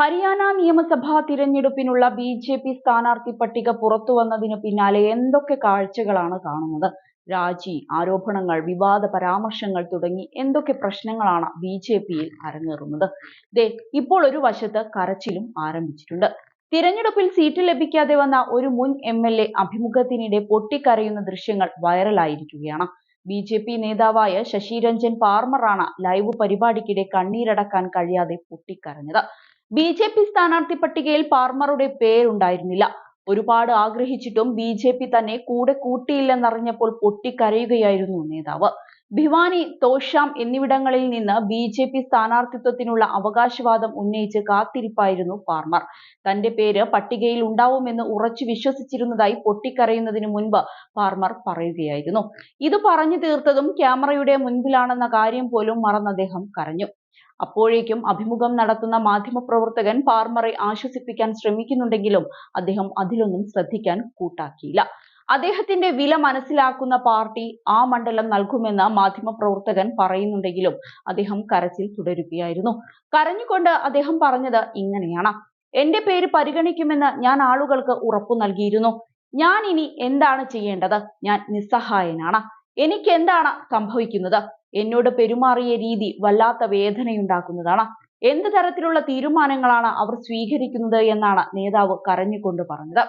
ഹരിയാന നിയമസഭാ തിരഞ്ഞെടുപ്പിനുള്ള ബി.ജെ.പി. സ്ഥാനാർത്ഥി പട്ടിക പുറത്തുവന്നതിനു പിന്നാലെ എന്തൊക്കെ കാഴ്ചകളാണ് കാണുന്നത്? രാജി, ആരോപണങ്ങൾ, വിവാദ പരാമർശങ്ങൾ തുടങ്ങി എന്തൊക്കെ പ്രശ്നങ്ങളാണ് ബി.ജെ.പിയിൽ അരങ്ങേറുന്നത്? ഇപ്പോൾ ഒരു വശത്ത് കരച്ചിലും ആരംഭിച്ചിട്ടുണ്ട്. തിരഞ്ഞെടുപ്പിൽ സീറ്റ് ലഭിക്കാതെ വന്ന ഒരു മുൻ എം.എൽ.എ അഭിമുഖത്തിനിടെ പൊട്ടിക്കരയുന്ന ദൃശ്യങ്ങൾ വൈറലായിരിക്കുകയാണ്. ബി.ജെ.പി. നേതാവായ ശശി രഞ്ജൻ പാർമറാണ് ലൈവ് പരിപാടിക്കിടെ കണ്ണീരടക്കാൻ കഴിയാതെ പൊട്ടിക്കരഞ്ഞത്. ബി.ജെ.പി. സ്ഥാനാർത്ഥി പട്ടികയിൽ പാർമറുടെ പേരുണ്ടായിരുന്നില്ല. ഒരുപാട് ആഗ്രഹിച്ചിട്ടും ബി.ജെ.പി. തന്നെ കൂടെ കൂട്ടിയില്ലെന്നറിഞ്ഞപ്പോൾ പൊട്ടിക്കരയുകയായിരുന്നു നേതാവ്. ഭിവാനി, തോഷാം എന്നിവിടങ്ങളിൽ നിന്ന് ബി.ജെ.പി. സ്ഥാനാർത്ഥിത്വത്തിനുള്ള അവകാശവാദം ഉന്നയിച്ച് കാത്തിരിപ്പായിരുന്നു പാർമർ. തന്റെ പേര് പട്ടികയിൽ ഉണ്ടാവുമെന്ന് ഉറച്ചു വിശ്വസിച്ചിരുന്നതായി പൊട്ടിക്കരയുന്നതിന് മുൻപ് പാർമർ പറയുകയായിരുന്നു. ഇത് പറഞ്ഞു തീർത്തതും ക്യാമറയുടെ മുൻപിലാണെന്ന കാര്യം പോലും മറന്ന് അദ്ദേഹം കരഞ്ഞു. അപ്പോഴേക്കും അഭിമുഖം നടത്തുന്ന മാധ്യമപ്രവർത്തകൻ പാർമറെ ആശ്വസിപ്പിക്കാൻ ശ്രമിക്കുന്നുണ്ടെങ്കിലും അദ്ദേഹം അതിലൊന്നും ശ്രദ്ധിക്കാൻ കൂട്ടാക്കിയില്ല. അദ്ദേഹത്തിന്റെ വില മനസ്സിലാക്കുന്ന പാർട്ടി ആ മണ്ഡലം നൽകുമെന്ന് മാധ്യമപ്രവർത്തകൻ പറയുന്നുണ്ടെങ്കിലും അദ്ദേഹം കരച്ചിൽ തുടരുകയായിരുന്നു. കരഞ്ഞുകൊണ്ട് അദ്ദേഹം പറഞ്ഞത് ഇങ്ങനെയാണ്: എന്റെ പേര് പരിഗണിക്കുമെന്ന് ഞാൻ ആളുകൾക്ക് ഉറപ്പു നൽകിയിരുന്നു. ഞാൻ ഇനി എന്താണ് ചെയ്യേണ്ടത്? ഞാൻ നിസ്സഹായനാണ്. എനിക്ക് എന്താണ് സംഭവിക്കുന്നത്? എന്നോട് പെരുമാറിയ രീതി വല്ലാത്ത വേദനയുണ്ടാക്കുന്നതാണ്. എന്ത് തരത്തിലുള്ള തീരുമാനങ്ങളാണ് അവർ സ്വീകരിക്കുന്നത് എന്നാണ് നേതാവ് കരഞ്ഞുകൊണ്ട് പറഞ്ഞത്.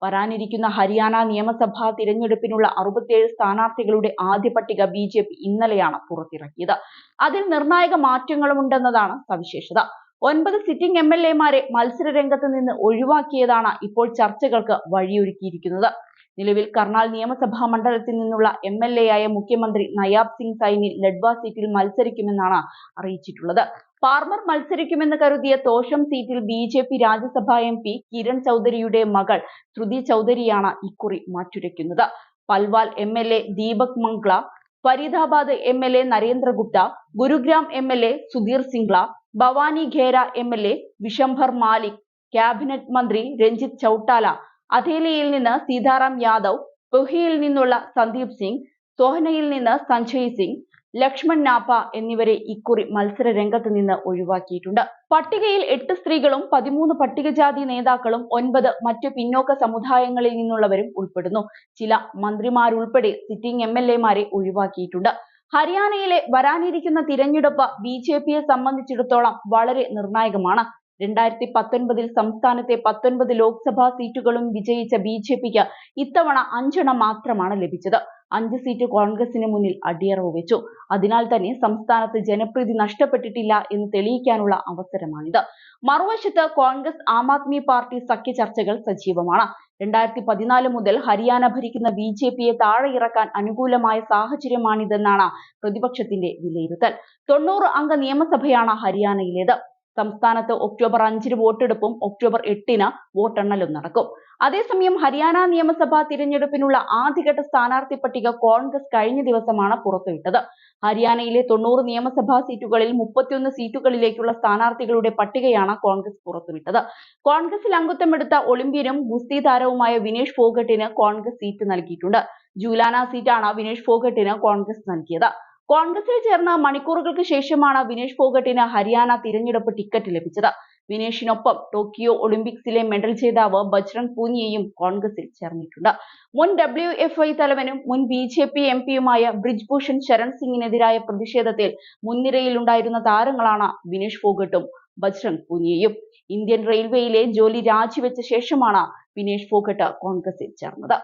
വരാനിരിക്കുന്ന ഹരിയാന നിയമസഭാ തിരഞ്ഞെടുപ്പിനുള്ള 67 സ്ഥാനാർത്ഥികളുടെ ആദ്യ പട്ടിക ബി.ജെ.പി. ഇന്നലെയാണ് പുറത്തിറക്കിയത്. അതിൽ നിർണായക മാറ്റങ്ങളുമുണ്ടെന്നതാണ് സവിശേഷത. 9 സിറ്റിംഗ് എം.എൽ.എമാരെ മത്സര രംഗത്ത് നിന്ന് ഒഴിവാക്കിയതാണ് ഇപ്പോൾ ചർച്ചകൾക്ക് വഴിയൊരുക്കിയിരിക്കുന്നത്. നിലവിൽ കർണാൽ നിയമസഭാ മണ്ഡലത്തിൽ നിന്നുള്ള എം.എൽ.എ.ആയ മുഖ്യമന്ത്രി നയാബ് സിംഗ് സൈനി ലഡ്വാ സീറ്റിൽ മത്സരിക്കുമെന്നാണ് അറിയിച്ചിട്ടുള്ളത്. പാർമർ മത്സരിക്കുമെന്ന് കരുതിയ തോഷം സീറ്റിൽ ബി.ജെ.പി. രാജ്യസഭാ എം.പി കിരൺ ചൗധരിയുടെ മകൾ ശ്രുതി ചൗധരിയാണ് ഇക്കുറി മാറ്റുരയ്ക്കുന്നത്. Palwal MLA Deepak Mangla, Faridabad MLA Narendra Gupta, Gurugram MLA Sudhir Singla, Bhawani Khera MLA Vishambhar Malik, cabinet മന്ത്രി രഞ്ജിത്ത് ചൌട്ടാല, അധേലിയിൽ നിന്ന് സീതാറാം യാദവ്, പുഹിയിൽ നിന്നുള്ള സന്ദീപ് സിംഗ്, സോഹനയിൽ നിന്ന് സഞ്ജയ് സിംഗ്, ലക്ഷ്മൺ നാപ്പ എന്നിവരെ ഇക്കുറി മത്സര രംഗത്ത് നിന്ന് ഒഴിവാക്കിയിട്ടുണ്ട്. പട്ടികയിൽ 8 സ്ത്രീകളും 13 പട്ടികജാതി നേതാക്കളും 9 മറ്റു പിന്നോക്ക സമുദായങ്ങളിൽ നിന്നുള്ളവരും ഉൾപ്പെടുന്നു. ചില മന്ത്രിമാരുൾപ്പെടെ സിറ്റിംഗ് എം.എൽ.എമാരെ ഒഴിവാക്കിയിട്ടുണ്ട്. ഹരിയാനയിലെ വരാനിരിക്കുന്ന തിരഞ്ഞെടുപ്പ് ബി.ജെ.പിയെ സംബന്ധിച്ചിടത്തോളം വളരെ നിർണായകമാണ്. 2019 സംസ്ഥാനത്തെ 19 ലോക്സഭാ സീറ്റുകളും വിജയിച്ച ബി.ജെ.പിക്ക് ഇത്തവണ 5 എണ്ണം മാത്രമാണ് ലഭിച്ചത്. 5 സീറ്റ് കോൺഗ്രസിന് മുന്നിൽ അടിയറവ് വെച്ചു. അതിനാൽ തന്നെ സംസ്ഥാനത്ത് ജനപ്രീതി നഷ്ടപ്പെട്ടിട്ടില്ല എന്ന് തെളിയിക്കാനുള്ള അവസരമാണിത്. മറുവശത്ത് കോൺഗ്രസ് ആം ആദ്മി പാർട്ടി സഖ്യ ചർച്ചകൾ സജീവമാണ്. 2014 മുതൽ ഹരിയാന ഭരിക്കുന്ന ബി.ജെ.പിയെ താഴെ ഇറക്കാൻ അനുകൂലമായ സാഹചര്യമാണിതെന്നാണ് പ്രതിപക്ഷത്തിന്റെ വിലയിരുത്തൽ. 90 അംഗ നിയമസഭയാണ് ഹരിയാനയിലേത്. സംസ്ഥാനത്ത് ഒക്ടോബർ 5 വോട്ടെടുപ്പും ഒക്ടോബർ 8 വോട്ടെണ്ണലും നടക്കും. അതേസമയം ഹരിയാന നിയമസഭാ തിരഞ്ഞെടുപ്പിനുള്ള ആദ്യഘട്ട സ്ഥാനാർത്ഥി പട്ടിക കോൺഗ്രസ് കഴിഞ്ഞ ദിവസമാണ് പുറത്തുവിട്ടത്. ഹരിയാനയിലെ 90 നിയമസഭാ സീറ്റുകളിൽ 31 സീറ്റുകളിലേക്കുള്ള സ്ഥാനാർത്ഥികളുടെ പട്ടികയാണ് കോൺഗ്രസ് പുറത്തുവിട്ടത്. കോൺഗ്രസിൽ അംഗത്വമെടുത്ത ഒളിമ്പ്യനും ഗുസ്തി താരവുമായ വിനേഷ് ഫോഗട്ടിന് കോൺഗ്രസ് സീറ്റ് നൽകിയിട്ടുണ്ട്. ജൂലാന സീറ്റാണ് വിനേഷ് ഫോഗട്ടിന് കോൺഗ്രസ് നൽകിയത്. കോൺഗ്രസിൽ ചേർന്ന മണിക്കൂറുകൾക്ക് ശേഷമാണ് വിനേഷ് ഫോഗട്ടിന് ഹരിയാന തിരഞ്ഞെടുപ്പ് ടിക്കറ്റ് ലഭിച്ചത്. വിനേഷിനൊപ്പം ടോക്കിയോ ഒളിമ്പിക്സിലെ മെഡൽ ജേതാവ് ബജ്രംഗ് പൂനിയയും കോൺഗ്രസിൽ ചേർന്നിട്ടുണ്ട്. മുൻ WFI തലവനും മുൻ ബി.ജെ.പി. എം.പിയുമായ ബ്രിജ് ഭൂഷൺ ശരൺ സിംഗിനെതിരായ പ്രതിഷേധത്തിൽ മുൻനിരയിലുണ്ടായിരുന്ന താരങ്ങളാണ് വിനേഷ് ഫോഗട്ടും ബജ്രംഗ് പൂനിയയും. ഇന്ത്യൻ റെയിൽവേയിലെ ജോലി രാജിവെച്ച ശേഷമാണ് വിനേഷ് ഫോഗട്ട് കോൺഗ്രസിൽ ചേർന്നത്.